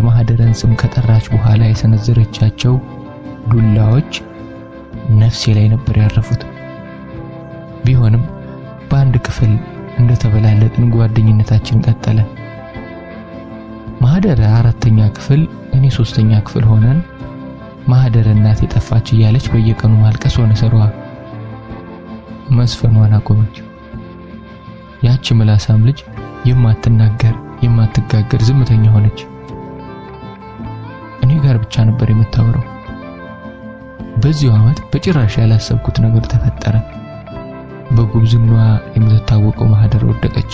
ማህደረን ስም ከጠራች በኋላ የሰነዘረቻቸው ዱላዎች ነፍሴ ላይ ነበር ያረፉት። ቢሆንም በአንድ ክፍል እንደተበላለጥን ጓደኝነታችን ቀጠለ። ማህደረ 4ኛ ክፍል እኔ 3ኛ ክፍል ሆነን ማህደረ እናቴ ጠፋች እያለች በየቀኑ ማልቀስ ሆነ ሰሯ። መስፈኗን አቆመች። ያቺ ምላሳም ልጅ የማትናገር የማትጋገር ዝምተኛ ሆነች። እኔ ጋር ብቻ ነበር የምታወራው። በዚህ ዓመት በጭራሽ ያላሰብኩት ነገር ተፈጠረ። በጉብዝናዋ የምትታወቀው ማህደረ ወደቀች።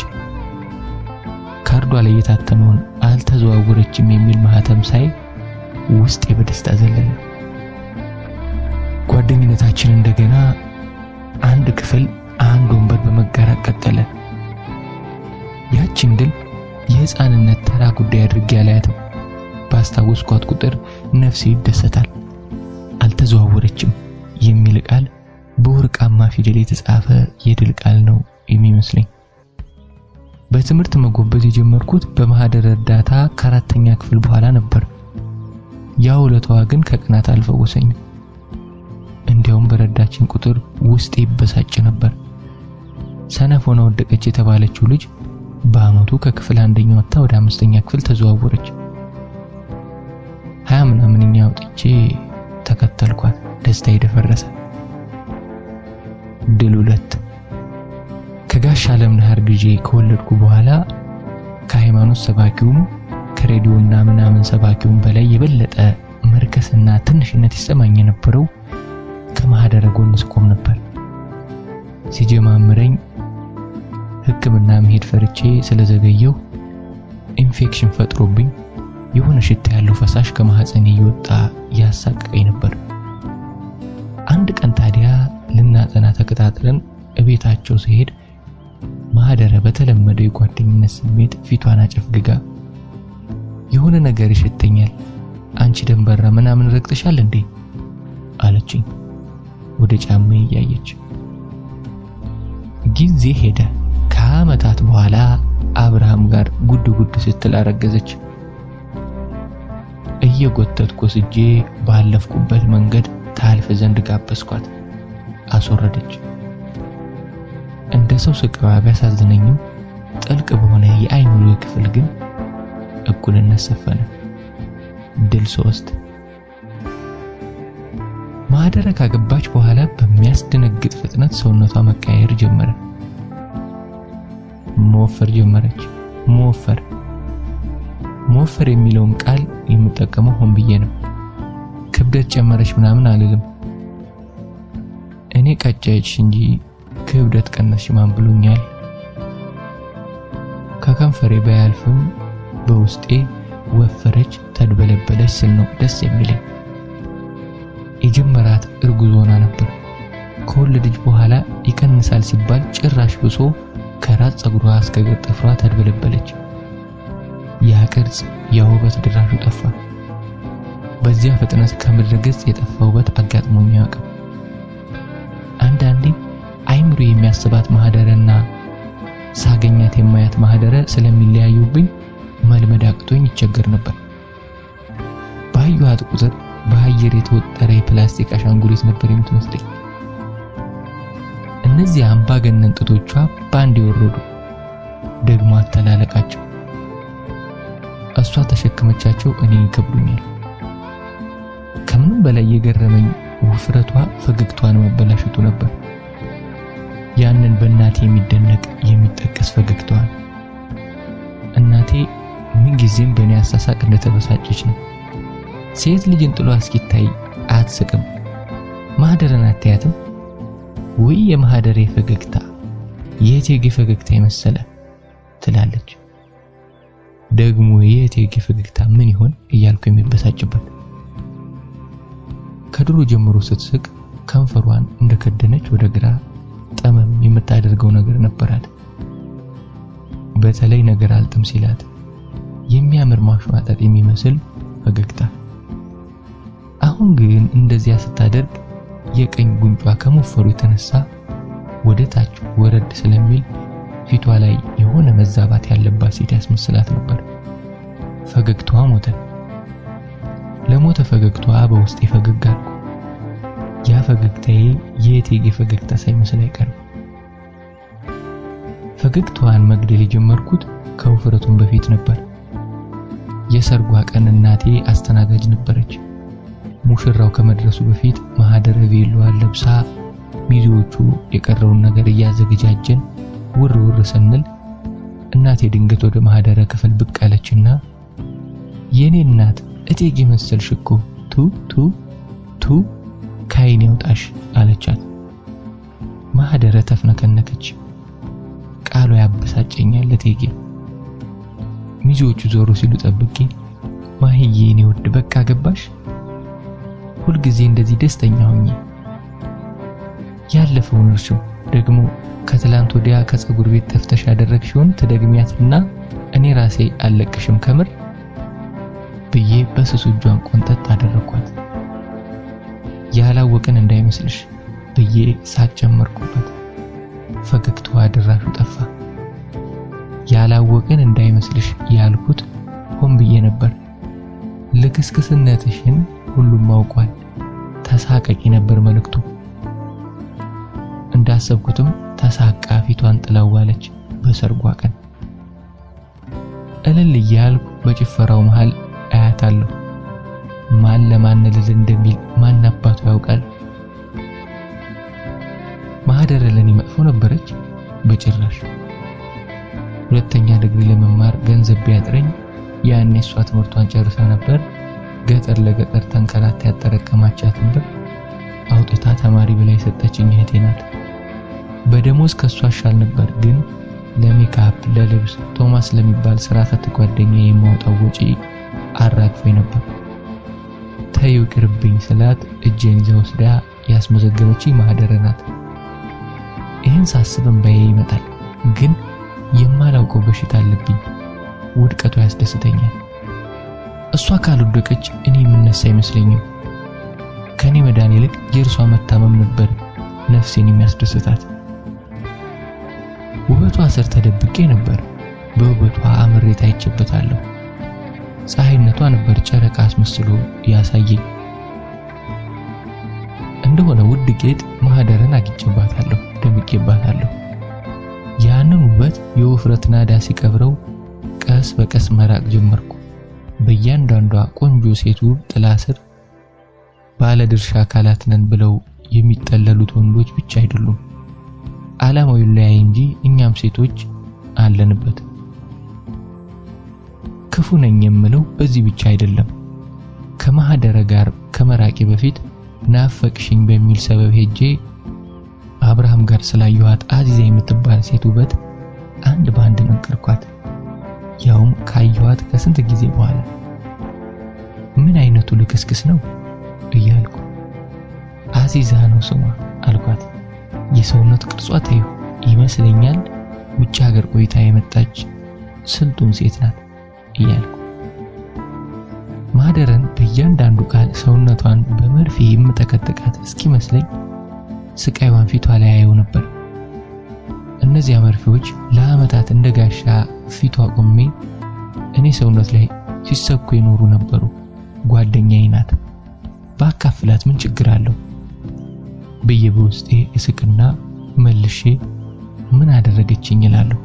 ካርዷ ላይ የታተመውን አልተዘዋወረችም የሚል ማህተም ሳይ ውስጤ በደስታ ዘለለ። ጓደኝነታችን እንደገና አንድ ክፍል አንድ ወንበር በመጋራት ቀጠለ። ያቺን ድል የህፃንነት ተራ ጉዳይ አድርጌ አላያትም። ባስታወስኳት ቁጥር ነፍሴ ይደሰታል። አልተዘዋወረችም የሚል ቃል በወርቃማ ፊደል የተጻፈ የድል ቃል ነው የሚመስለኝ። በትምህርት መጎበዝ የጀመርኩት በማህደረ እርዳታ ከ4ኛ ክፍል በኋላ ነበር። ያው ለተዋ ግን ከቅናት አልፈወሰኝም። እንዲያውም በረዳችን ቁጥር ውስጤ ይበሳጭ ነበር። ሰነፍ ሆና ወደቀች የተባለችው ልጅ በአመቱ ከክፍል 1ኛ ወጣ ወደ 5ኛ ክፍል ተዘዋወረች። 20 ምናምንኛ ወጥቼ ተከተልኳት። ደስታ ይደፈረሰ። ድል 2 ከጋሽ አለምነህ አርግዤ ከወለድኩ በኋላ ከሃይማኖት ሰባኪውም ከሬዲዮና ምናምን ሰባኪውም በላይ የበለጠ መርከስና ትንሽነት ይሰማኝ የነበረው ከማህደረ ጎን ስቆም ነበር። ሲጀማምረኝ ሕክምና መሄድ ፈርቼ ስለዘገየው ኢንፌክሽን ፈጥሮብኝ የሆነ ሽታ ያለው ፈሳሽ ከማህፀኔ እየወጣ ያሳቀቀኝ ነበር። አንድ ቀን ታዲያ ልናጠና ተከታትለን እቤታቸው ሲሄድ ማህደረ በተለመደው የጓደኝነት ስሜት ፊቷን አጨፍግጋ የሆነ ነገር ይሽተኛል፣ አንቺ ደንበራ ምናምን ረግጠሻል እንዴ አለችኝ ወደ ጫማዬ እያየች። ጊዜ ሄደ። ከዓመታት በኋላ አብርሃም ጋር ጉድ ስትል አረገዘች። እየጎተትኩ ወስጄ ባለፍኩበት መንገድ ታልፍ ዘንድ ጋበዝኳት። አስወረደች። እንደ ሰው ስቃዋ ቢያሳዝነኝም ጥልቅ በሆነ የአይኑ ክፍል ግን እኩልነት ሰፈነ። ድል 3 ማህደረ ካገባች በኋላ በሚያስደነግጥ ፍጥነት ሰውነቷ መቀየር ጀመረ። መወፈር ጀመረች። መወፈር የሚለውን ቃል የምጠቀመው ሆን ብዬ ነው። ክብደት ጨመረች ምናምን አልልም። እኔ ቀጨች እንጂ ክብደት ቀነስሽ ማን ብሎኛል? ከከንፈሬ ባያልፍም በውስጤ ወፈረች ተድበለበለች ስል ነው ደስ የሚለኝ። የጀመራት እርጉዝ ሆና ነበር። ከወለደች በኋላ ይቀንሳል ሲባል ጭራሽ ብሶ ከራስ ፀጉሯ እስከ እግር ጥፍሯ ተድበለበለች። ያ ቅርጽ የውበት ድራሹ ጠፋ። በዚያ ፍጥነት ከምድረ ገጽ የጠፋ ውበት አጋጥሞኝ ያውቃል። አንዳንዴ አይምሮ የሚያስባት ማህደረና ሳገኛት የማያት ማህደረ ስለሚለያዩብኝ መልመድ አቅቶኝ ይቸገር ነበር። ባዩአት ቁጥር በአየር የተወጠረ የፕላስቲክ አሻንጉሊት ነበር የምትመስለኝ። እነዚህ አምባገነን ጥቶቿ ባንድ ይወረዱ ደግሞ አተላለቃቸው። እሷ ተሸክመቻቸው እኔ ይከብዱኛል። ከምንም በላይ የገረመኝ ውፍረቷ ፈገግታዋን መበላሸቱ ነበር። ያንን በእናቴ የሚደነቅ የሚጠቀስ ፈገግታዋን። እናቴ ምን ጊዜም በእኔ አሳሳቅ እንደተበሳጨች ነው። ሴት ልጅን ጥሎ እስኪታይ አትስቅም። ማህደረን አታያትም ወይ? የማህደሬ ፈገግታ የእቴጌ ፈገግታ የመሰለ ትላለች። ደግሞ የእቴጌ ፈገግታ ምን ይሆን እያልኩ የሚበሳጭበት። ከድሮ ጀምሮ ስትስቅ ከንፈሯን እንደከደነች ወደ ግራ ጠመም የምታደርገው ነገር ነበራት። በተለይ ነገር አልጥም ሲላት የሚያምር ማሽማጣት የሚመስል ፈገግታ። አሁን ግን እንደዚያ ስታደርግ የቀኝ ጉንጯ ከመፈሩ የተነሳ ወደ ታች ወረድ ስለሚል ፊቷ ላይ የሆነ መዛባት ያለባት ሴት ያስመስላት ነበር። ፈገግታዋ ሞተ። ለሞተ ፈገግታዋ በውስጤ ፈገግ አልኩ። ያ ፈገግታዬ የእቴጌ ፈገግታ ሳይመስል አይቀርም። ፈገግታዋን መግደል የጀመርኩት ከውፍረቱም በፊት ነበር። የሰርጓ ቀን እናቴ አስተናጋጅ ነበረች። ሙሽራው ከመድረሱ በፊት ማህደረ ቬሎዋን ለብሳ ሚዜዎቹ የቀረውን ነገር እያዘገጃጀን ውር ስንል እናቴ ድንገት ወደ ማህደረ ክፍል ብቅ አለችና የኔ እናት እቴጌ መሰልሽ እኮ ቱ ካይን ያውጣሽ አለቻት። ማህደረ ተፍነከነከች። ቃሏ ያበሳጨኛል እቴጌ። ሚዜዎቹ ዞሮ ሲሉ ጠብቄ ማህዬ የኔ ውድ በቃ ገባሽ? ሁልጊዜ እንደዚህ ደስተኛ ሆኜ ያለፈውን እርሺው ደግሞ ከትላንት ወዲያ ከፀጉር ቤት ተፍተሽ ያደረግሽውን ትደግሚያትና እኔ ራሴ አለቅሽም ከምር ብዬ በስሱ እጇን ቆንጠጥ አደረኳት። ያላወቅን እንዳይመስልሽ ብዬ ሳቅ ጨመርኩበት። ፈገግታዋ ድራሹ ጠፋ። ያላወቅን እንዳይመስልሽ ያልኩት ሆን ብዬ ነበር። ልክስክስነትሽን ሁሉም አውቋል። ተሳቀቂ ነበር መልእክቱ። እንዳሰብኩትም ተሳቃ ፊቷን ጥላዋለች። በሰርጓ ቀን እልል እያልኩ በጭፈራው መሃል አያታለሁ። ማን ለማን ልል እንደሚል ማን አባቱ ያውቃል። ማህደረ ለኔ መጥፎ ነበረች? በጭራሽ። ሁለተኛ ዲግሪ ለመማር ገንዘብ ቢያጥረኝ ያኔ እሷ ትምህርቷን ጨርሳ ነበር። ገጠር ለገጠር ተንከራታ ያጠረቀማቻትን ብር አውጥታ ተማሪ ብላይ ሰጠችኝ እህቴ ናት። በደሞዝ ከሷ አሻል ነበር፣ ግን ለሜካፕ ለልብስ ቶማስ ለሚባል ስራ ፈት ጓደኛዬ የማውጣው ወጪ አራግፎኝ ነበር። ተይው ቅርብኝ ስላት እጄን ይዛ ወስዳ ያስመዘገበችኝ ማህደረ ናት። ይህን ሳስብ እንባዬ ይመጣል፣ ግን የማላውቀው በሽታ አለብኝ። ውድቀቷ ያስደስተኛል። እሷ ካልወደቀች እኔ የምነሳ አይመስለኝም። ከኔ መዳን ይልቅ የእርሷ መታመም ነበር ነፍሴን የሚያስደስታት። ውበቷ ስር ተደብቄ ነበር። በውበቷ አምሬ ታይቼበታለሁ። ፀሐይነቷ ነበር ጨረቃ አስመስሎ ያሳየኝ። እንደሆነ ውድ ጌጥ ማህደረን አግኝቼባታለሁ፣ ደምቄባታለሁ። ያንን ውበት የውፍረት ናዳ ሲቀብረው ቀስ በቀስ መራቅ ጀመርኩ። በእያንዳንዷ ቆንጆ ሴት ውብ ጥላ ስር ባለ ድርሻ አካላት ነን ብለው የሚጠለሉት ወንዶች ብቻ አይደሉም። ዓላማው ይለያይ እንጂ እኛም ሴቶች አለንበት። ክፉ ነኝ የምለው በዚህ ብቻ አይደለም። ከማህደረ ጋር ከመራቄ በፊት ናፈቅሽኝ በሚል ሰበብ ሄጄ አብርሃም ጋር ስላየኋት አዚዛ የምትባል ሴት ውበት አንድ ባንድ ነቀርኳት። ያውም ካየኋት ከስንት ጊዜ በኋላ። ምን አይነቱ ልክስክስ ነው እያልኩ አዚዛ ነው ስሟ አልኳት። የሰውነት ቅርጿ ታዩ ይመስለኛል ውጭ ሀገር ቆይታ የመጣች ስልጡን ሴት ናት እያልኩ ማህደረን በእያንዳንዱ ቃል ሰውነቷን በመርፌ የምተከተቃት እስኪመስለኝ ስቃይዋን ፊቷ ላይ አየው ነበር። እነዚያ መርፌዎች ለዓመታት እንደ ጋሻ ፊቷ ቆሜ እኔ ሰውነት ላይ ሲሰኩ የኖሩ ነበሩ። ጓደኛዬ ናት፣ ባካፍላት ምን ችግር አለው ብዬ በውስጤ እስቅና መልሼ ምን አደረገችኝ እላለሁ።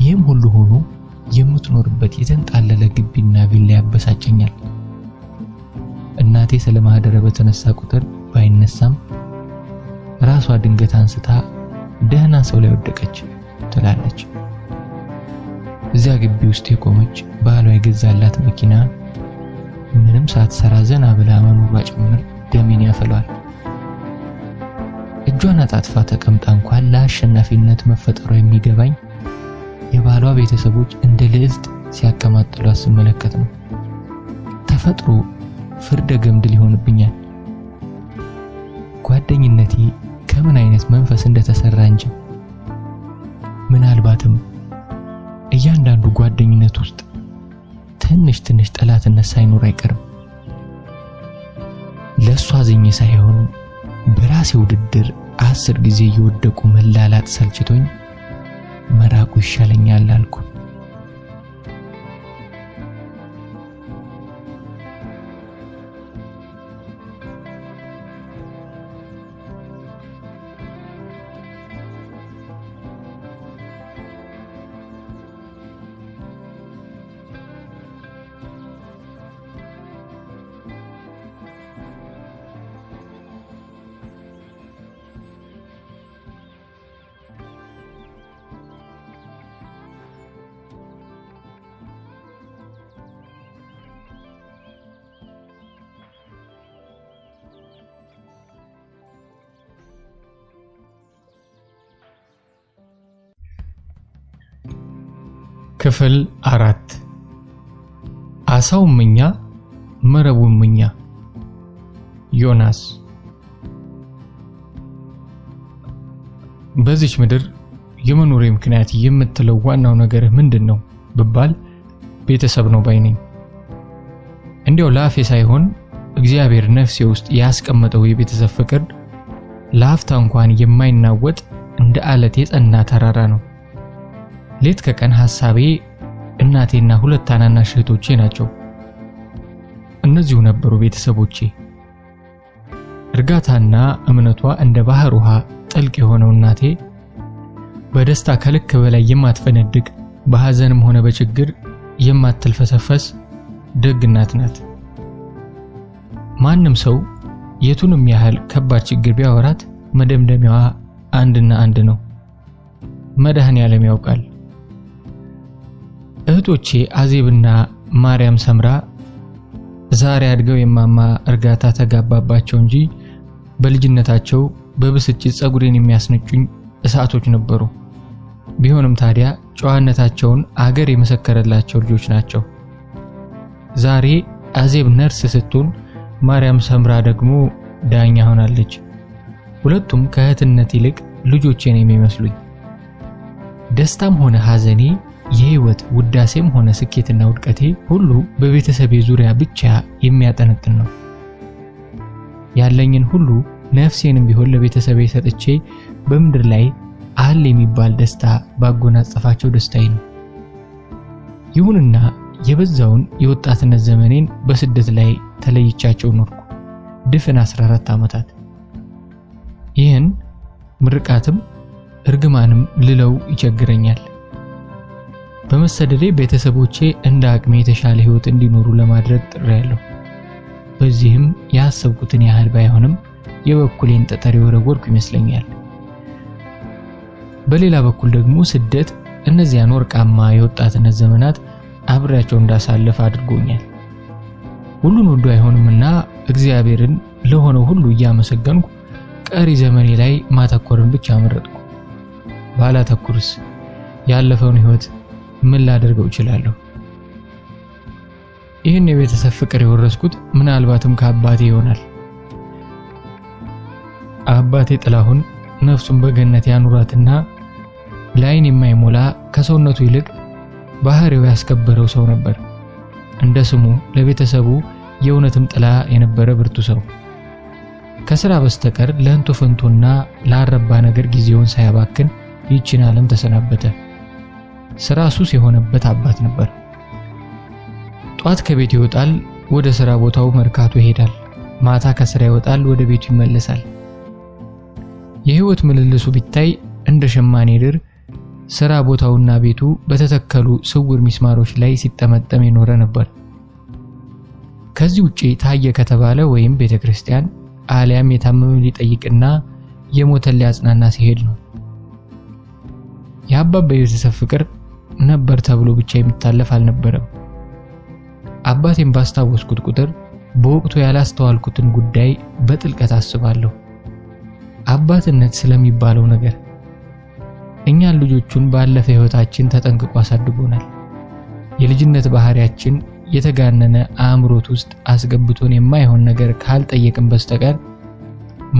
ይህም ሁሉ ሆኖ የምትኖርበት የተንጣለለ ግቢና ቪላ ያበሳጨኛል። እናቴ ስለ ማህደረ በተነሳ ቁጥር ባይነሳም ራሷ ድንገት አንስታ ደህና ሰው ላይ ወደቀች ትላለች። እዚያ ግቢ ውስጥ የቆመች ባሏ የገዛላት መኪና ምንም ሳትሰራ ዘና ብላ መኖሯ ጭምር ደሜን ያፈላል። እጇን አጣጥፋ ተቀምጣ እንኳን ለአሸናፊነት መፈጠሯ የሚገባኝ የባሏ ቤተሰቦች እንደ ልዕልት ሲያቀማጥሏት ስመለከት ነው። ተፈጥሮ ፍርደ ገምድል ይሆንብኛል። ጓደኝነቴ ከምን አይነት መንፈስ እንደተሰራ እንጂ ምናልባትም እያንዳንዱ ጓደኝነት ውስጥ ትንሽ ጠላትነት ሳይኖር አይቀርም። ለሷ አዝኜ ሳይሆን በራሴ ውድድር 10 ጊዜ እየወደቁ መላላጥ ሰልችቶኝ መራቁ ይሻለኛል አልኩ። ክፍል 4 አሳው ምኛ መረቡ ምኛ። ዮናስ። በዚች ምድር የመኖሬ ምክንያት የምትለው ዋናው ነገር ምንድነው ብባል ቤተሰብ ነው ባይ ነኝ። እንዲያው ላፌ ሳይሆን እግዚአብሔር ነፍሴ ውስጥ ያስቀመጠው የቤተሰብ ፍቅር ላፍታ እንኳን የማይናወጥ እንደ አለት የጸና ተራራ ነው። ሌት ከቀን ሐሳቤ እናቴና ሁለት ታናናሽ እህቶቼ ናቸው። እነዚሁ ነበሩ ቤተሰቦቼ። እርጋታና እምነቷ እንደ ባህር ውሃ ጥልቅ የሆነው እናቴ በደስታ ከልክ በላይ የማትፈነድቅ በሐዘንም ሆነ በችግር የማትልፈሰፈስ ደግ እናት ናት። ማንም ሰው የቱንም ያህል ከባድ ችግር ቢያወራት መደምደሚያዋ አንድና አንድ ነው። መድኃኔዓለም ያውቃል። እህቶቼ አዜብና ማርያም ሰምራ ዛሬ አድገው የማማ እርጋታ ተጋባባቸው እንጂ በልጅነታቸው በብስጭት ጸጉሬን የሚያስነጩኝ እሳቶች ነበሩ። ቢሆንም ታዲያ ጨዋነታቸውን አገር የመሰከረላቸው ልጆች ናቸው። ዛሬ አዜብ ነርስ ስትሆን ማርያም ሰምራ ደግሞ ዳኛ ሆናለች። ሁለቱም ከእህትነት ይልቅ ልጆቼን የሚመስሉኝ። ደስታም ሆነ ሐዘኔ የህይወት ውዳሴም ሆነ ስኬትና ውድቀቴ ሁሉ በቤተሰቤ ዙሪያ ብቻ የሚያጠነጥን ነው። ያለኝን ሁሉ ነፍሴንም ቢሆን ለቤተሰቤ ሰጥቼ በምድር ላይ አለ የሚባል ደስታ ባጎናጸፋቸው ደስታዬ ነው። ይሁንና የበዛውን የወጣትነት ዘመኔን በስደት ላይ ተለይቻቸው ኖርኩ ድፍን 14 ዓመታት። ይህን ምርቃትም እርግማንም ልለው ይቸግረኛል። በመሰደዴ ቤተሰቦቼ እንደ አቅሜ የተሻለ ህይወት እንዲኖሩ ለማድረግ ጥሬያለሁ። በዚህም ያሰብኩትን ያህል ባይሆንም የበኩሌን ጠጠር የወረወርኩ ይመስለኛል። በሌላ በኩል ደግሞ ስደት እነዚያን ወርቃማ የወጣትነት ዘመናት አብሬያቸው እንዳሳልፍ አድርጎኛል። ሁሉን ወዶ አይሆንምና እግዚአብሔርን ለሆነው ሁሉ እያመሰገንኩ ቀሪ ዘመኔ ላይ ማተኮርን ብቻ መረጥኩ። ባላተኩርስ ያለፈውን ህይወት ምን ላደርገው እችላለሁ? ይህን የቤተሰብ ፍቅር የወረስኩት ምናልባትም ከአባቴ ይሆናል። አባቴ ጥላሁን ነፍሱን በገነት ያኑራትና ላይን የማይሞላ ከሰውነቱ ይልቅ ባህሪው ያስከበረው ሰው ነበር። እንደ ስሙ ለቤተሰቡ የእውነትም ጥላ የነበረ ብርቱ ሰው። ከሥራ በስተቀር ለእንቶ ፈንቶና ላረባ ነገር ጊዜውን ሳያባክን ይህችን ዓለም ተሰናበተ። ሥራ ሱስ የሆነበት አባት ነበር። ጧት ከቤት ይወጣል፣ ወደ ሥራ ቦታው መርካቶ ይሄዳል። ማታ ከሥራ ይወጣል፣ ወደ ቤቱ ይመለሳል። የህይወት ምልልሱ ቢታይ እንደ ሸማኔ ድር ሥራ ቦታውና ቤቱ በተተከሉ ስውር ሚስማሮች ላይ ሲጠመጠም የኖረ ነበር። ከዚህ ውጪ ታየ ከተባለ ወይም ቤተክርስቲያን አሊያም የታመመ ሊጠይቅና የሞተን ሊያጽናና ሲሄድ ነው። የአባባ የቤተሰብ ፍቅር ነበር ተብሎ ብቻ የሚታለፍ አልነበረም። አባቴን ባስታወስኩት ቁጥር በወቅቱ ያላስተዋልኩትን ጉዳይ በጥልቀት አስባለሁ። አባትነት ስለሚባለው ነገር እኛን ልጆቹን ባለፈ ህይወታችን ተጠንቅቆ አሳድጎናል። የልጅነት ባህሪያችን የተጋነነ አእምሮት ውስጥ አስገብቶን የማይሆን ነገር ካልጠየቅን በስተቀር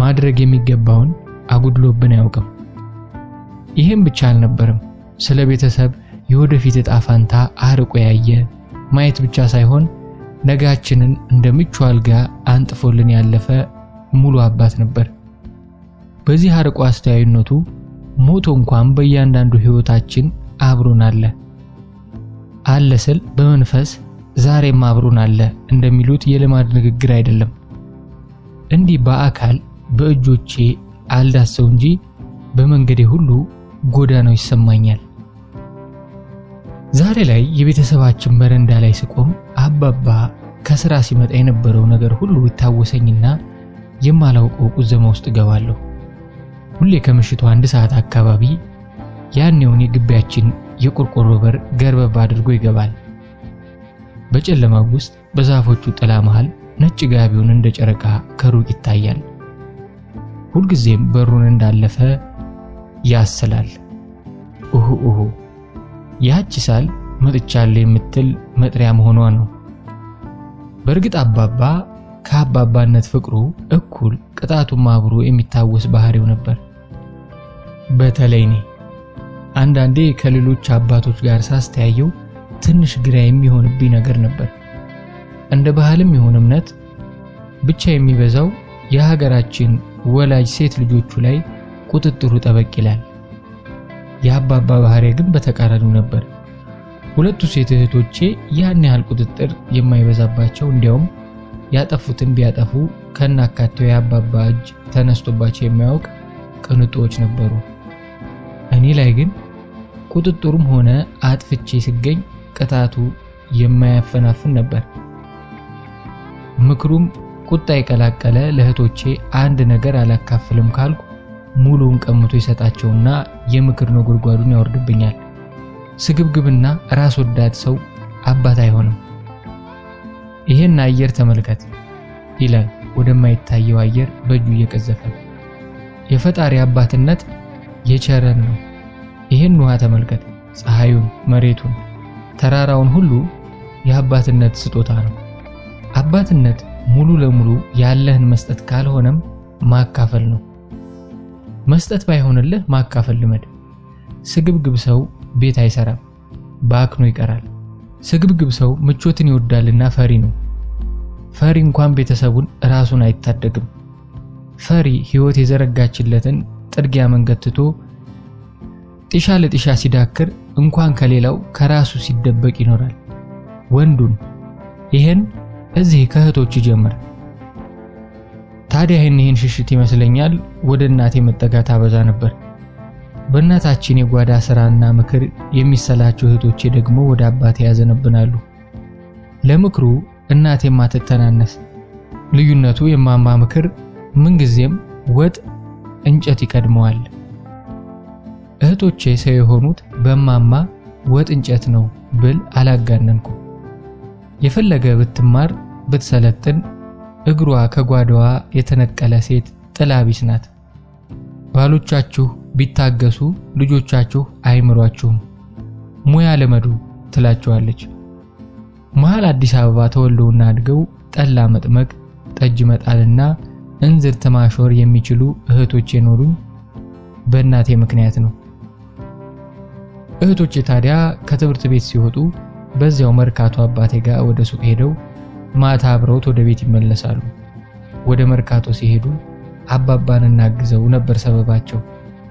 ማድረግ የሚገባውን አጉድሎብን አያውቅም። ይህም ብቻ አልነበረም። ስለ ቤተሰብ የወደፊት ዕጣ ፈንታ አርቆ ያየ ማየት ብቻ ሳይሆን ነጋችንን እንደ ምቹ አልጋ አንጥፎልን ያለፈ ሙሉ አባት ነበር። በዚህ አርቆ አስተያይነቱ ሞቶ እንኳን በእያንዳንዱ ህይወታችን አብሮን አለ ስል በመንፈስ ዛሬም አብሮን አለ እንደሚሉት የልማድ ንግግር አይደለም። እንዲህ በአካል በእጆቼ አልዳሰው እንጂ በመንገዴ ሁሉ ጎዳናው ይሰማኛል። ዛሬ ላይ የቤተሰባችን በረንዳ ላይ ስቆም አባባ ከሥራ ሲመጣ የነበረው ነገር ሁሉ ይታወሰኝና የማላውቀው ቁዘማ ውስጥ ገባለሁ። ሁሌ ከምሽቱ 1 ሰዓት አካባቢ ያኔውን የግቢያችን የቆርቆሮ በር ገርበብ አድርጎ ይገባል። በጨለማው ውስጥ በዛፎቹ ጥላ መሃል ነጭ ጋቢውን እንደ ጨረቃ ከሩቅ ይታያል። ሁልጊዜም በሩን እንዳለፈ ያስላል። ያቺ ሳል መጥቻለሁ የምትል መጥሪያ መሆኗ ነው። በእርግጥ አባባ ከአባባነት ፍቅሩ እኩል ቅጣቱም አብሮ የሚታወስ ባህሪው ነበር። በተለይ እኔ አንዳንዴ ከሌሎች አባቶች ጋር ሳስተያየው ትንሽ ግራ የሚሆንብኝ ነገር ነበር። እንደ ባህልም ይሁን እምነት ብቻ የሚበዛው የሀገራችን ወላጅ ሴት ልጆቹ ላይ ቁጥጥሩ ጠበቅ ይላል። የአባባ ባህሪ ግን በተቃራኒው ነበር። ሁለቱ ሴት እህቶቼ ያን ያህል ቁጥጥር የማይበዛባቸው፣ እንዲያውም ያጠፉትን ቢያጠፉ ከናካቴው የአባባ እጅ ተነስቶባቸው የማያውቅ ቅንጦች ነበሩ። እኔ ላይ ግን ቁጥጥሩም ሆነ አጥፍቼ ሲገኝ ቅጣቱ የማያፈናፍን ነበር። ምክሩም ቁጣ የቀላቀለ ለእህቶቼ አንድ ነገር አላካፍልም ካልኩ ሙሉውን ቀምቶ ይሰጣቸውና የምክር ነጎድጓዱን ያወርድብኛል። ስግብግብና ራስ ወዳድ ሰው አባት አይሆንም። ይሄን አየር ተመልከት ይላል ወደማይታየው አየር በእጁ እየቀዘፈ። የፈጣሪ አባትነት የቸረን ነው። ይሄን ውሃ ተመልከት፣ ፀሐዩን፣ መሬቱን፣ ተራራውን ሁሉ የአባትነት ስጦታ ነው። አባትነት ሙሉ ለሙሉ ያለህን መስጠት ካልሆነም ማካፈል ነው። መስጠት ባይሆንልህ ማካፈል ልመድ። ስግብግብ ሰው ቤት አይሰራም፣ ባክኖ ይቀራል። ስግብግብ ሰው ምቾትን ይወዳልና ፈሪ ነው። ፈሪ እንኳን ቤተሰቡን ራሱን አይታደግም። ፈሪ ህይወት የዘረጋችለትን ጥርጊያ መንገድ ትቶ ጢሻ ለጢሻ ሲዳክር እንኳን ከሌላው ከራሱ ሲደበቅ ይኖራል። ወንዱን ይሄን እዚህ ከእህቶች ጀመረ። ታዲያ ይሄን ሽሽት ይመስለኛል ወደ እናቴ መጠጋት አበዛ ነበር። በእናታችን የጓዳ ስራና ምክር የሚሰላቸው እህቶቼ ደግሞ ወደ አባቴ ያዘነብናሉ። ለምክሩ እናቴ ማትተናነስ። ልዩነቱ የማማ ምክር ምንጊዜም ወጥ እንጨት ይቀድመዋል። እህቶቼ ሰው የሆኑት በማማ ወጥ እንጨት ነው ብል አላጋነንኩ። የፈለገ ብትማር ብትሰለጥን እግሯ ከጓዳዋ የተነቀለ ሴት ጥላቢስ ናት። ባሎቻችሁ ቢታገሱ ልጆቻችሁ አይምሯችሁም፣ ሙያ ለመዱ ትላቸዋለች። መሃል አዲስ አበባ ተወልደውና አድገው ጠላ መጥመቅ፣ ጠጅ መጣልና እንዝርት ማሾር የሚችሉ እህቶቼ ኖሩኝ በእናቴ ምክንያት ነው። እህቶቼ ታዲያ ከትምህርት ቤት ሲወጡ በዚያው መርካቶ አባቴ ጋር ወደ ሱቅ ሄደው ማታ አብረውት ወደ ቤት ይመለሳሉ። ወደ መርካቶ ሲሄዱ አባባን እናግዘው ነበር ሰበባቸው።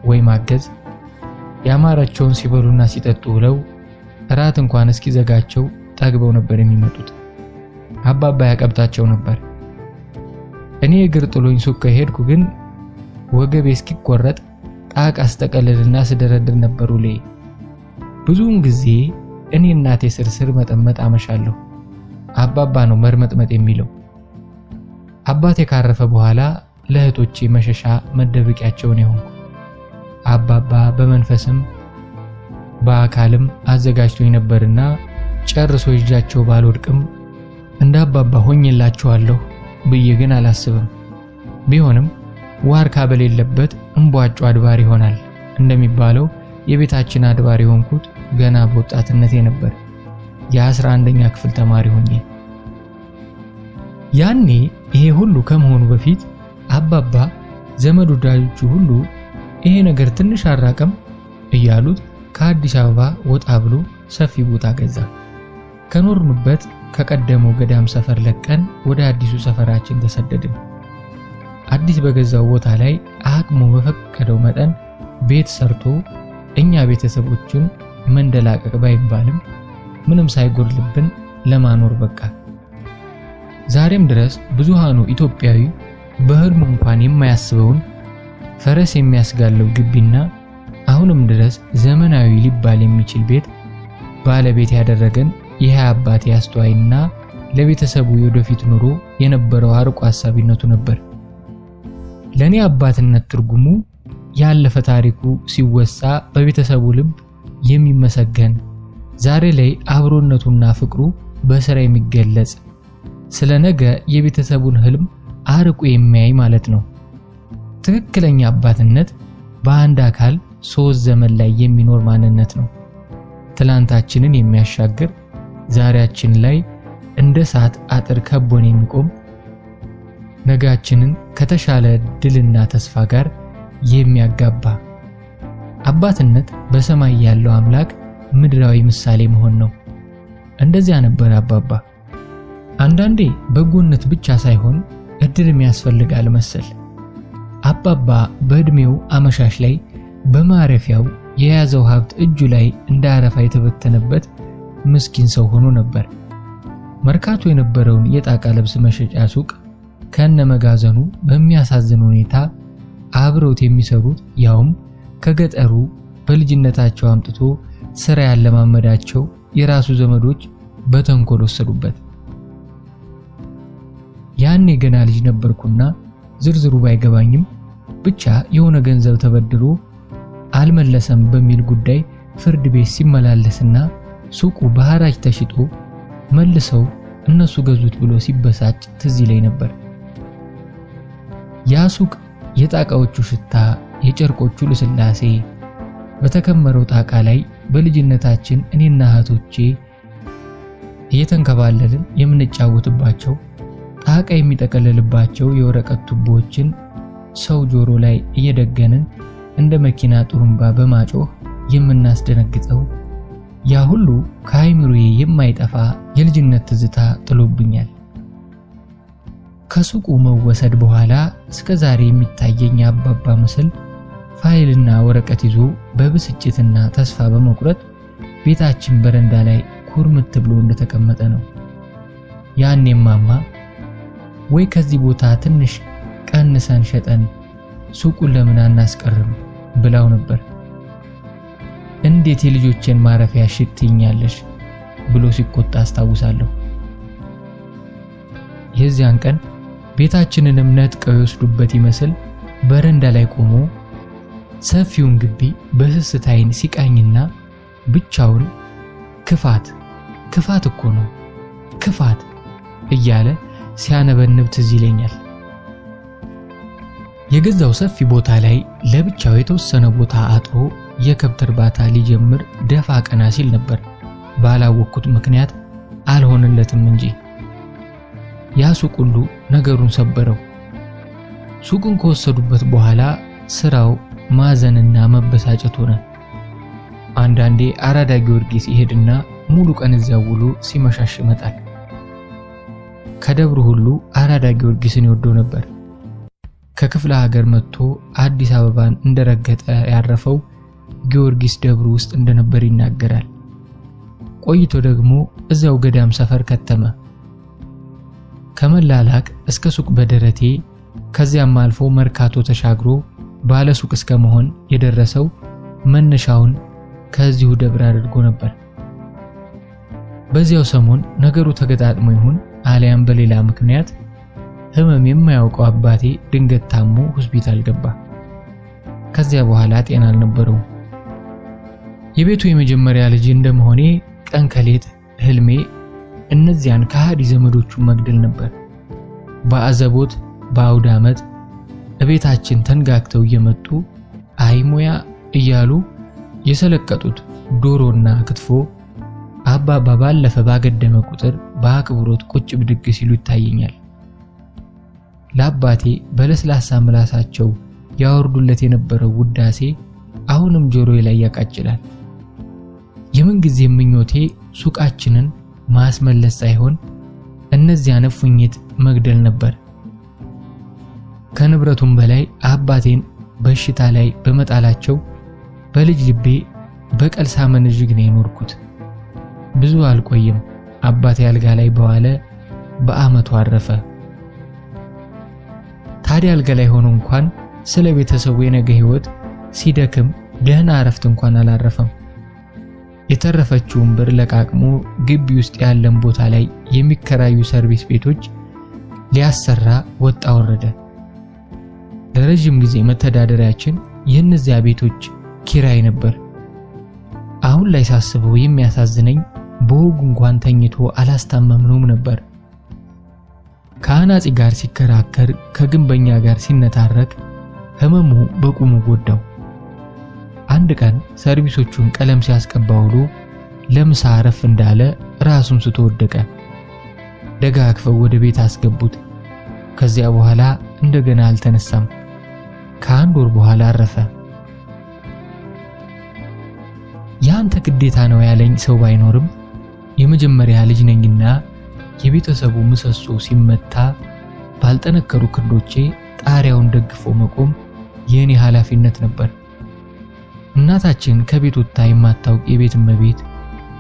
ወይ ማገዝ ያማራቸውን ሲበሉና ሲጠጡ ብለው ራት እንኳን እስኪዘጋቸው ጠግበው ነበር የሚመጡት። አባባ ያቀብጣቸው ነበር። እኔ እግር ጥሎኝ ሱቅ ከሄድኩ ግን ወገቤ እስኪቆረጥ ጣቃ አስተቀለልና ስደረድር ነበሩ ላይ ብዙውን ጊዜ እኔ እናቴ ስርስር መጠመጥ አመሻለሁ። አባባ ነው መርመጥመጥ የሚለው። አባቴ ካረፈ በኋላ ለእህቶቼ መሸሻ መደበቂያቸው ነው። አባባ በመንፈስም በአካልም አዘጋጅቶኝ ነበርና ጨርሶ ይጃቸው ባልወድቅም እንደ አባባ ሆኜላቸዋለሁ ብዬ ግን አላስብም። ቢሆንም ዋርካ በሌለበት እንቧጮ አድባር ይሆናል እንደሚባለው የቤታችን አድባር የሆንኩት ገና በወጣትነቴ ነበር። የ11ኛ ክፍል ተማሪ ሆኜ። ያኔ ይሄ ሁሉ ከመሆኑ በፊት አባባ ዘመድ ወዳጆቹ ሁሉ ይሄ ነገር ትንሽ አራቀም እያሉት ከአዲስ አበባ ወጣ ብሎ ሰፊ ቦታ ገዛ። ከኖርንበት ከቀደመው ገዳም ሰፈር ለቀን ወደ አዲሱ ሰፈራችን ተሰደድን። አዲስ በገዛው ቦታ ላይ አቅሙ በፈቀደው መጠን ቤት ሰርቶ እኛ ቤተሰቦቹን መንደላቀቅ ባይባልም ምንም ሳይጎድልብን ለማኖር በቃ። ዛሬም ድረስ ብዙሃኑ ኢትዮጵያዊ በህልሙ እንኳን የማያስበውን ፈረስ የሚያስጋለው ግቢና አሁንም ድረስ ዘመናዊ ሊባል የሚችል ቤት ባለቤት ያደረገን ይሄ አባቴ አስተዋይና ለቤተሰቡ የወደፊት ኑሮ የነበረው አርቆ ሐሳቢነቱ ነበር። ለኔ አባትነት ትርጉሙ ያለፈ ታሪኩ ሲወሳ በቤተሰቡ ልብ የሚመሰገን፣ ዛሬ ላይ አብሮነቱና ፍቅሩ በስራ የሚገለጽ፣ ስለነገ የቤተሰቡን ህልም አርቆ የሚያይ ማለት ነው። ትክክለኛ አባትነት በአንድ አካል ሶስት ዘመን ላይ የሚኖር ማንነት ነው። ትላንታችንን የሚያሻግር ዛሬያችን ላይ እንደ ሰዓት አጥር ከቦን የሚቆም ነጋችንን ከተሻለ ድልና ተስፋ ጋር የሚያጋባ አባትነት በሰማይ ያለው አምላክ ምድራዊ ምሳሌ መሆን ነው። እንደዚያ ነበር አባባ። አንዳንዴ በጎነት ብቻ ሳይሆን እድልም ያስፈልጋል መሰል። አባባ በእድሜው አመሻሽ ላይ በማረፊያው የያዘው ሀብት እጁ ላይ እንዳረፋ የተበተነበት ምስኪን ሰው ሆኖ ነበር። መርካቶ የነበረውን የጣቃ ልብስ መሸጫ ሱቅ ከነመጋዘኑ በሚያሳዝን ሁኔታ አብረውት የሚሰሩት ያውም ከገጠሩ በልጅነታቸው አምጥቶ ስራ ያለማመዳቸው የራሱ ዘመዶች በተንኮል ወሰዱበት። ያኔ ገና ልጅ ነበርኩና ዝርዝሩ ባይገባኝም ብቻ የሆነ ገንዘብ ተበድሮ አልመለሰም በሚል ጉዳይ ፍርድ ቤት ሲመላለስና ሱቁ በሐራጅ ተሽጦ መልሰው እነሱ ገዙት ብሎ ሲበሳጭ ትዝ ይለኝ ነበር። ያ ሱቅ የጣቃዎቹ ሽታ፣ የጨርቆቹ ልስላሴ በተከመረው ጣቃ ላይ በልጅነታችን እኔና እህቶቼ እየተንከባለልን የምንጫወትባቸው ጣቃ የሚጠቀለልባቸው የወረቀት ቱቦችን ሰው ጆሮ ላይ እየደገንን እንደ መኪና ጥሩምባ በማጮህ የምናስደነግጠው ያ ሁሉ ከአይምሮዬ የማይጠፋ የልጅነት ትዝታ ጥሎብኛል። ከሱቁ መወሰድ በኋላ እስከ ዛሬ የሚታየኝ አባባ ምስል ፋይልና ወረቀት ይዞ በብስጭትና ተስፋ በመቁረጥ ቤታችን በረንዳ ላይ ኩርምት ብሎ እንደተቀመጠ ነው። ያኔ ማማ ወይ ከዚህ ቦታ ትንሽ ቀንሰን ሸጠን ሱቁን ለምን አናስቀርም ብላው ነበር። እንዴት የልጆችን ማረፊያ ሽጥኛለሽ ብሎ ሲቆጣ አስታውሳለሁ። የዚያን ቀን ቤታችንንም ነጥቀው ይወስዱበት ይመስል በረንዳ ላይ ቆሞ ሰፊውን ግቢ በስስት ዓይን ሲቃኝና ብቻውን ክፋት እኮ ነው ክፋት እያለ ሲያነበንብ ትዝ ይለኛል። የገዛው ሰፊ ቦታ ላይ ለብቻው የተወሰነ ቦታ አጥሮ የከብት እርባታ ሊጀምር ደፋ ቀና ሲል ነበር። ባላወቅኩት ምክንያት አልሆነለትም እንጂ ያ ሱቅ ሁሉ ነገሩን ሰበረው። ሱቁን ከወሰዱበት በኋላ ስራው ማዘንና መበሳጨት ሆነ። አንዳንዴ አራዳ ጊዮርጊስ ይሄድና ሙሉ ቀን እዚያው ውሎ ሲመሻሽ ይመጣል። ከደብሩ ሁሉ አራዳ ጊዮርጊስን ይወደው ነበር። ከክፍለ ሀገር መጥቶ አዲስ አበባን እንደረገጠ ያረፈው ጊዮርጊስ ደብሩ ውስጥ እንደነበር ይናገራል። ቆይቶ ደግሞ እዚያው ገዳም ሰፈር ከተመ። ከመላላቅ እስከ ሱቅ በደረቴ ከዚያም አልፎ መርካቶ ተሻግሮ ባለ ሱቅ እስከ መሆን የደረሰው መነሻውን ከዚሁ ደብር አድርጎ ነበር። በዚያው ሰሞን ነገሩ ተገጣጥሞ ይሁን አሊያም በሌላ ምክንያት ህመም የማያውቀው አባቴ ድንገት ታሞ ሆስፒታል ገባ። ከዚያ በኋላ ጤና አልነበረውም። የቤቱ የመጀመሪያ ልጅ እንደመሆኔ ቀን ከሌት ህልሜ እነዚያን ከሃዲ ዘመዶቹን መግደል ነበር። በአዘቦት በአውደ ዓመት እቤታችን ተንጋግተው እየመጡ አይሞያ እያሉ የሰለቀጡት ዶሮና ክትፎ አባባ ባለፈ ባገደመ ቁጥር በአክብሮት ቁጭ ብድግ ሲሉ ይታየኛል። ለአባቴ በለስላሳ ምላሳቸው ያወርዱለት የነበረው ውዳሴ አሁንም ጆሮዬ ላይ ያቃጭላል። የምንጊዜ ምኞቴ ሱቃችንን ማስመለስ ሳይሆን እነዚያን እፉኝት መግደል ነበር። ከንብረቱም በላይ አባቴን በሽታ ላይ በመጣላቸው በልጅ ልቤ በቀል ሳመንጅግ ነው የኖርኩት። ብዙ አልቆየም አባቴ አልጋ ላይ በዋለ በአመቱ አረፈ። ታዲያ አልጋ ላይ ሆኖ እንኳን ስለ ቤተሰቡ የነገ ህይወት ሲደክም ደህና አረፍት እንኳን አላረፈም። የተረፈችውን ብር ለቃቅሞ ግቢ ውስጥ ያለን ቦታ ላይ የሚከራዩ ሰርቪስ ቤቶች ሊያሰራ ወጣ ወረደ። ለረጅም ጊዜ መተዳደሪያችን የእነዚያ ቤቶች ኪራይ ነበር። አሁን ላይ ሳስበው የሚያሳዝነኝ በወጉ እንኳን ተኝቶ አላስታመምነውም ነበር። ከአናጺ ጋር ሲከራከር ከግንበኛ ጋር ሲነታረክ ህመሙ በቁሙ ጎዳው። አንድ ቀን ሰርቪሶቹን ቀለም ሲያስቀባ ውሎ ለምሳ አረፍ እንዳለ ራሱን ስተወደቀ። ደጋግፈው ወደ ቤት አስገቡት። ከዚያ በኋላ እንደገና አልተነሳም። ከአንድ ወር በኋላ አረፈ። ያንተ ግዴታ ነው ያለኝ ሰው ባይኖርም የመጀመሪያ ልጅ ነኝና የቤተሰቡ ምሰሶ ሲመታ ባልጠነከሩ ክንዶቼ ጣሪያውን ደግፎ መቆም የኔ ኃላፊነት ነበር። እናታችን ከቤት ወጥታ የማታውቅ የቤት እመቤት፣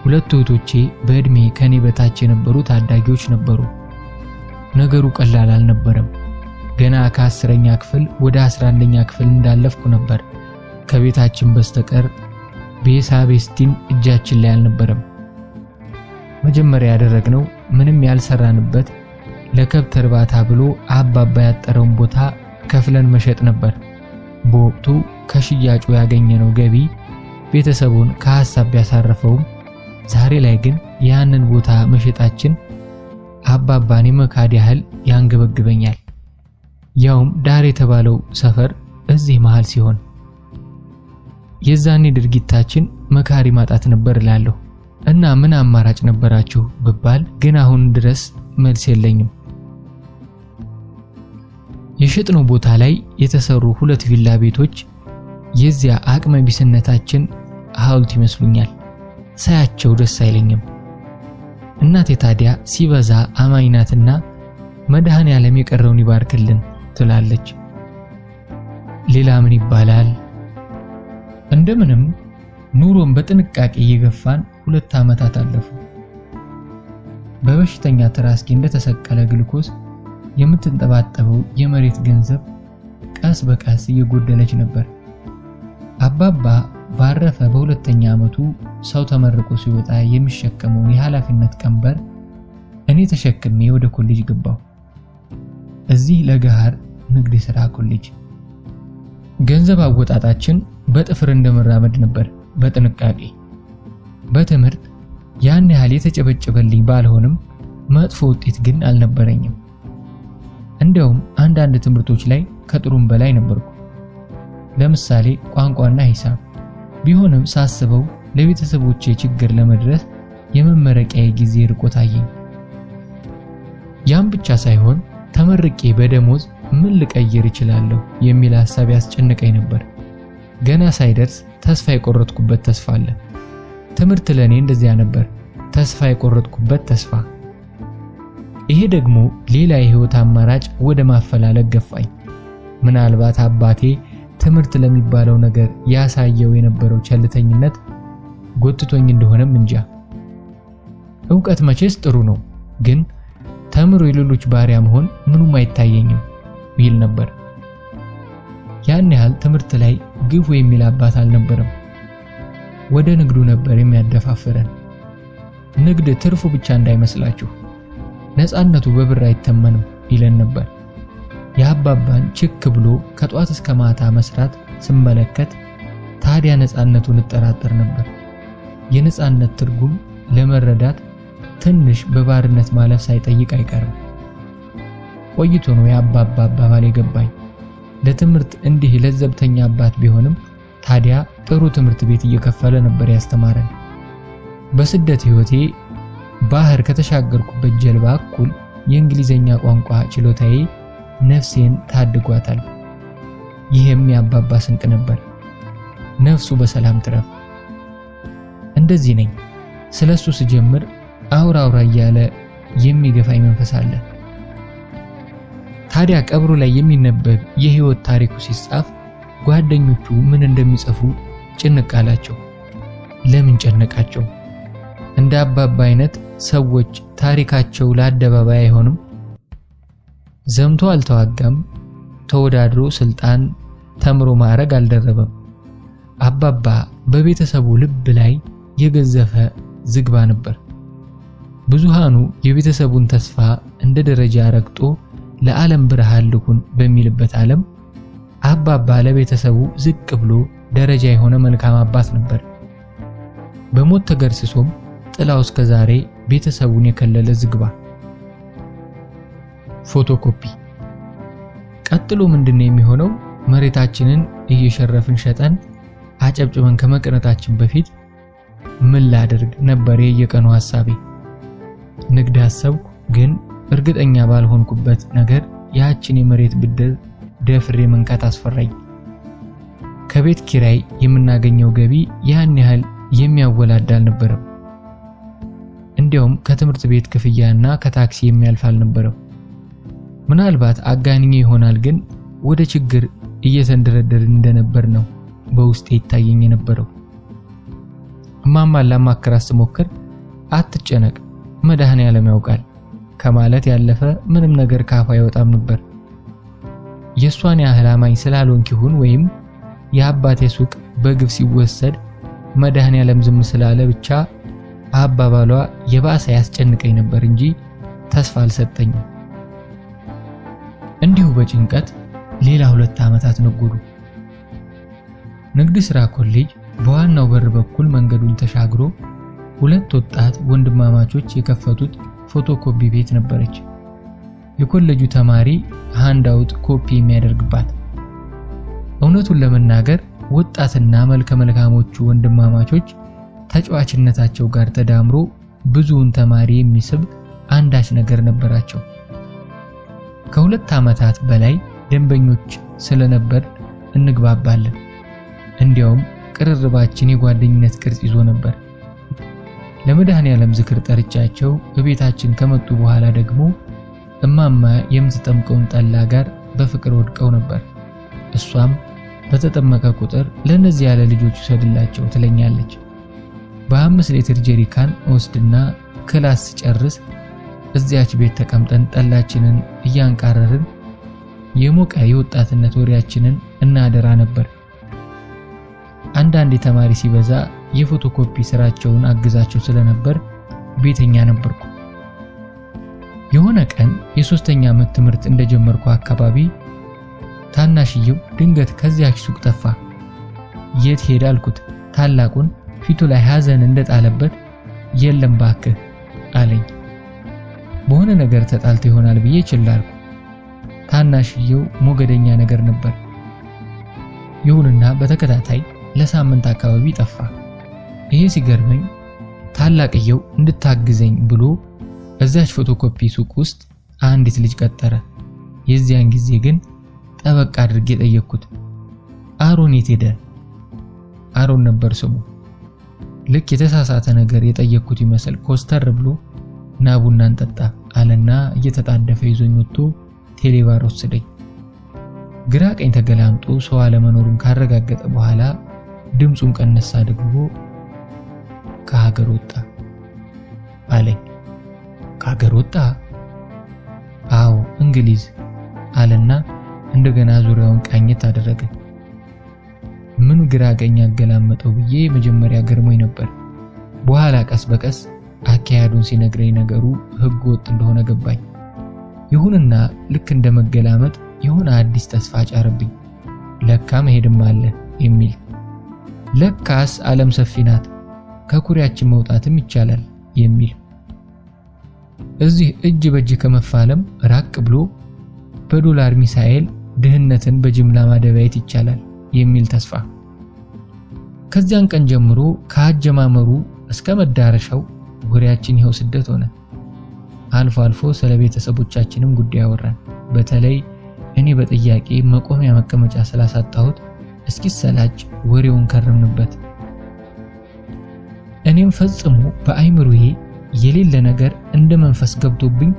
ሁለት እህቶቼ በእድሜ ከኔ በታች የነበሩ ታዳጊዎች ነበሩ። ነገሩ ቀላል አልነበረም። ገና ከ10ኛ ክፍል ወደ 11ኛ ክፍል እንዳለፍኩ ነበር ከቤታችን በስተቀር ቤሳቤስቲን እጃችን ላይ አልነበረም። መጀመሪያ ያደረግነው ምንም ያልሰራንበት ለከብት እርባታ ብሎ አባባ ያጠረውን ቦታ ከፍለን መሸጥ ነበር። በወቅቱ ከሽያጩ ያገኘነው ገቢ ቤተሰቡን ከሐሳብ ቢያሳርፈውም ዛሬ ላይ ግን ያንን ቦታ መሸጣችን አባባን መካድ ያህል ያንገበግበኛል። ያውም ዳር የተባለው ሰፈር እዚህ መሃል ሲሆን የዛኔ ድርጊታችን መካሪ ማጣት ነበር እላለሁ። እና ምን አማራጭ ነበራችሁ ብባል ግን አሁን ድረስ መልስ የለኝም። የሸጥነው ቦታ ላይ የተሰሩ 2 ቪላ ቤቶች የዚያ አቅመ ቢስነታችን ሐውልት ይመስሉኛል። ሳያቸው ደስ አይለኝም። እናቴ ታዲያ ሲበዛ አማኝናትና መድኃኔዓለም የቀረውን ይባርክልን ትላለች። ሌላ ምን ይባላል? እንደምንም ኑሮን በጥንቃቄ እየገፋን 2 ዓመታት አለፉ። በበሽተኛ ትራስጌ እንደተሰቀለ ግሉኮስ የምትንጠባጠበው የመሬት ገንዘብ ቀስ በቀስ እየጎደለች ነበር። አባባ ባረፈ በ2ኛ ዓመቱ ሰው ተመርቆ ሲወጣ የሚሸከመውን የኃላፊነት ቀንበር እኔ ተሸክሜ ወደ ኮሌጅ ገባሁ። እዚህ ለገሃር ንግድ ሥራ ኮሌጅ። ገንዘብ አወጣጣችን በጥፍር እንደመራመድ ነበር በጥንቃቄ። በትምህርት ያን ያህል የተጨበጨበልኝ ባልሆንም መጥፎ ውጤት ግን አልነበረኝም። እንደውም አንዳንድ ትምህርቶች ላይ ከጥሩም በላይ ነበርኩ። ለምሳሌ ቋንቋና ሂሳብ። ቢሆንም ሳስበው ለቤተሰቦቼ ችግር ለመድረስ የመመረቂያ ጊዜ ርቆ ታየኝ። ያም ብቻ ሳይሆን ተመርቄ በደሞዝ ምን ልቀይር እችላለሁ የሚል ሐሳብ ያስጨንቀኝ ነበር። ገና ሳይደርስ ተስፋ የቆረጥኩበት ተስፋ አለ። ትምህርት ለኔ እንደዚያ ነበር፣ ተስፋ የቆረጥኩበት ተስፋ። ይሄ ደግሞ ሌላ የህይወት አማራጭ ወደ ማፈላለግ ገፋኝ። ምናልባት አባቴ ትምህርት ለሚባለው ነገር ያሳየው የነበረው ቸልተኝነት ጎትቶኝ እንደሆነም እንጃ። ዕውቀት መቼስ ጥሩ ነው፣ ግን ተምሮ የሌሎች ባሪያ መሆን ምኑም አይታየኝም ይል ነበር። ያን ያህል ትምህርት ላይ ግፉ የሚል አባት አልነበረም። ወደ ንግዱ ነበር የሚያደፋፍረን። ንግድ ትርፉ ብቻ እንዳይመስላችሁ፣ ነፃነቱ በብር አይተመንም ይለን ነበር። የአባባን ችክ ብሎ ከጧት እስከ ማታ መስራት ስመለከት ታዲያ ነፃነቱን እጠራጠር ነበር። የነፃነት ትርጉም ለመረዳት ትንሽ በባርነት ማለፍ ሳይጠይቅ አይቀርም። ቆይቶ ነው የአባባ አባባል የገባኝ። ለትምህርት እንዲህ ለዘብተኛ አባት ቢሆንም ታዲያ ጥሩ ትምህርት ቤት እየከፈለ ነበር ያስተማረን። በስደት ህይወቴ ባህር ከተሻገርኩበት ጀልባ እኩል የእንግሊዘኛ ቋንቋ ችሎታዬ ነፍሴን ታድጓታል። ይሄም የአባባ ስንቅ ነበር። ነፍሱ በሰላም ትረፍ። እንደዚህ ነኝ። ስለሱ ስጀምር አውራ እያለ የሚገፋኝ መንፈስ አለ። ታዲያ ቀብሩ ላይ የሚነበብ የህይወት ታሪኩ ሲጻፍ ጓደኞቹ ምን እንደሚጽፉ ጭንቅ አላቸው። ለምን ጨነቃቸው? እንደ አባባ አይነት ሰዎች ታሪካቸው ለአደባባይ አይሆንም። ዘምቶ አልተዋጋም፣ ተወዳድሮ ስልጣን ተምሮ ማዕረግ አልደረበም። አባባ በቤተሰቡ ልብ ላይ የገዘፈ ዝግባ ነበር። ብዙሃኑ የቤተሰቡን ተስፋ እንደ ደረጃ ረግጦ ለዓለም ብርሃን ልኩን በሚልበት ዓለም አባባ ለቤተሰቡ ዝቅ ብሎ ደረጃ የሆነ መልካም አባት ነበር። በሞት ተገርስሶም ጥላው እስከ ዛሬ ቤተሰቡን የከለለ ዝግባ። ፎቶኮፒ። ቀጥሎ ምንድነው የሚሆነው? መሬታችንን እየሸረፍን ሸጠን አጨብጭበን ከመቅረታችን በፊት ምን ላድርግ ነበር የየቀኑ ሐሳቤ። ንግድ አሰብኩ፣ ግን እርግጠኛ ባልሆንኩበት ነገር ያችን የመሬት ብድር ደፍሬ መንካት አስፈራኝ። ከቤት ኪራይ የምናገኘው ገቢ ያን ያህል የሚያወላዳ አልነበረም። እንዲያውም ከትምህርት ቤት ክፍያና ከታክሲ የሚያልፍ አልነበረም። ምናልባት አጋንኜ ይሆናል፣ ግን ወደ ችግር እየተንደረደርን እንደነበር ነው በውስጤ ይታየኝ የነበረው። እማማን ላማክራት ስሞክር አትጨነቅ መድኃኔዓለም ያውቃል ከማለት ያለፈ ምንም ነገር ካፋ አይወጣም ነበር። የሷን ያህል አማኝ ስላልሆንኩ ይሁን ወይም የአባቴ ሱቅ በግፍ ሲወሰድ መድኃኔዓለም ዝም ስላለ ብቻ አባባሏ የባሰ ያስጨንቀኝ ነበር እንጂ ተስፋ አልሰጠኝም። እንዲሁ በጭንቀት ሌላ 2 ዓመታት ነጎዱ። ንግድ ሥራ ኮሌጅ በዋናው በር በኩል መንገዱን ተሻግሮ 2 ወጣት ወንድማማቾች የከፈቱት ፎቶኮፒ ቤት ነበረች። የኮሌጁ ተማሪ ሃንዳውት ኮፒ የሚያደርግባት። እውነቱን ለመናገር ወጣትና መልከ መልካሞቹ ወንድማማቾች ተጫዋችነታቸው ጋር ተዳምሮ ብዙውን ተማሪ የሚስብ አንዳች ነገር ነበራቸው። ከ2 ዓመታት በላይ ደንበኞች ስለነበር እንግባባለን። እንዲያውም ቅርርባችን የጓደኝነት ቅርጽ ይዞ ነበር። ለመድኃኔዓለም ዝክር ጠርቻቸው በቤታችን ከመጡ በኋላ ደግሞ እማማ የምትጠምቀውን ጠላ ጋር በፍቅር ወድቀው ነበር። እሷም በተጠመቀ ቁጥር ለነዚህ ያለ ልጆች ሰድላቸው ትለኛለች። በ5 ሊትር ጀሪካን ወስድና ክላስ ጨርስ እዚያች ቤት ተቀምጠን ጠላችንን እያንቃረርን የሞቀ የወጣትነት ወሬያችንን እናደራ ነበር። አንዳንድ ተማሪ ሲበዛ የፎቶኮፒ ስራቸውን አግዛቸው ስለነበር ቤተኛ ነበርኩ። የሆነ ቀን የ3ኛ ዓመት ትምህርት እንደጀመርኩ አካባቢ ታናሽየው ድንገት ከዚያች ሱቅ ጠፋ። የት ሄደ አልኩት። ታላቁን ፊቱ ላይ ሐዘን እንደጣለበት የለም ባክህ አለኝ። በሆነ ነገር ተጣልቶ ይሆናል ብዬ ችላልኩ። ታናሽየው ሞገደኛ ነገር ነበር። ይሁንና በተከታታይ ለሳምንት አካባቢ ጠፋ። ይሄ ሲገርመኝ ታላቅየው እንድታግዘኝ ብሎ እዛች ፎቶኮፒ ሱቅ ውስጥ አንዲት ልጅ ቀጠረ። የዚያን ጊዜ ግን ጠበቅ አድርጌ ጠየቅኩት። አሮን የት ሄደ? አሮን ነበር ስሙ። ልክ የተሳሳተ ነገር የጠየቅኩት ይመስል ኮስተር ብሎ ና ቡና እንጠጣ አለና እየተጣደፈ ይዞኝ ወጥቶ ቴሌባር ወሰደኝ። ግራ ቀኝ ተገላምጦ ሰው አለመኖሩን ካረጋገጠ በኋላ ድምጹን ቀነሳ አድርጎ ከሀገር ወጣ አለኝ። ከሀገር ወጣ? አዎ እንግሊዝ አለና እንደገና ዙሪያውን ቃኘት አደረገ። ምን ግራ ቀኝ አገላመጠው ብዬ መጀመሪያ ገርሞኝ ነበር። በኋላ ቀስ በቀስ አካያዱን ሲነግረኝ ነገሩ ህግ ወጥ እንደሆነ ገባኝ። ይሁንና ልክ እንደመገላመጥ የሆነ አዲስ ተስፋ ጫረብኝ። ለካ መሄድም አለ የሚል። ለካስ ዓለም ሰፊ ናት፣ ከኩሪያችን መውጣትም ይቻላል የሚል። እዚህ እጅ በእጅ ከመፋለም ራቅ ብሎ በዶላር ሚሳኤል ድህነትን በጅምላ ማደባየት ይቻላል የሚል ተስፋ። ከዚያን ቀን ጀምሮ ከአጀማመሩ እስከ መዳረሻው ወሬያችን ይኸው ስደት ሆነ። አልፎ አልፎ ስለ ቤተሰቦቻችንም ጉዳይ አወራን። በተለይ እኔ በጥያቄ መቆሚያ መቀመጫ ስላሳጣሁት እስኪሰላጭ ወሬውን ከረምንበት። እኔም ፈጽሞ በአይምሮዬ የሌለ ነገር እንደ መንፈስ ገብቶብኝ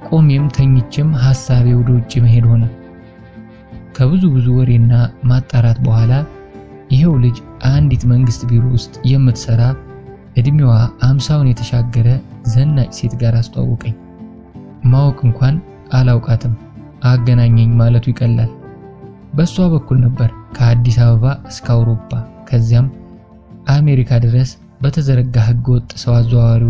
ቆሜም ተኝቼም ሐሳቤ ወደ ውጭ መሄድ ሆነ። ከብዙ ወሬና ማጣራት በኋላ ይሄው ልጅ አንዲት መንግስት ቢሮ ውስጥ የምትሰራ እድሜዋ 50ውን የተሻገረ ዘናጭ ሴት ጋር አስተዋወቀኝ። ማወቅ እንኳን አላውቃትም፣ አገናኘኝ ማለቱ ይቀላል። በሷ በኩል ነበር ከአዲስ አበባ እስከ አውሮፓ ከዚያም አሜሪካ ድረስ በተዘረጋ ህገ ወጥ ሰው አዘዋዋሪ